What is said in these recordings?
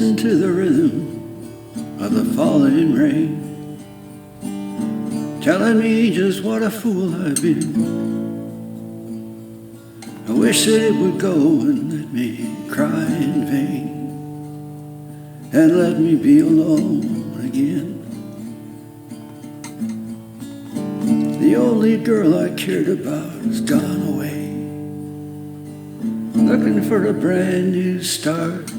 listen to the rhythm of the falling rain, telling me just what a fool I've been. I wish that it would go and let me cry in vain, and let me be alone again. The only girl I cared about has gone away, looking for a brand new start.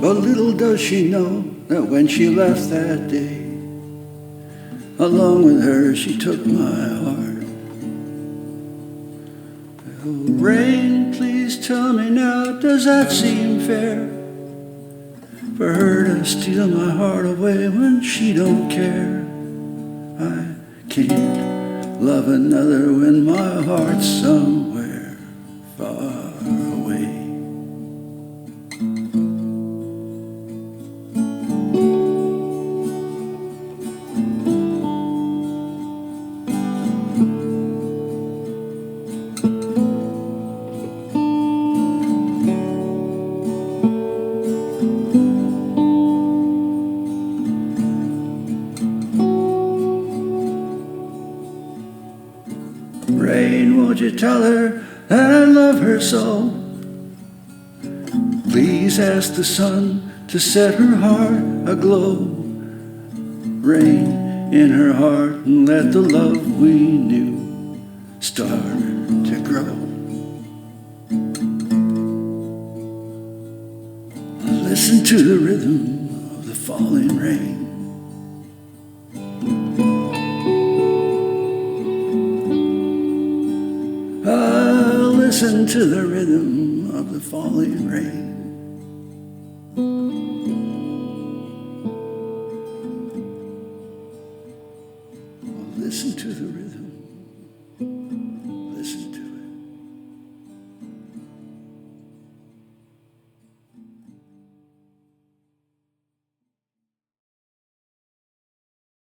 But little does she know that when she left that day, along with her she took my heart. Oh, rain, please tell me now, does that seem fair? For her to steal my heart away when she don't care. I can't love another when my heart's somewhere far away. Rain, won't you tell her that I love her so? Please ask the sun to set her heart aglow. Rain in her heart and let the love we knew start to grow. Listen to the rhythm of the falling rain. Listen to the rhythm of the falling rain.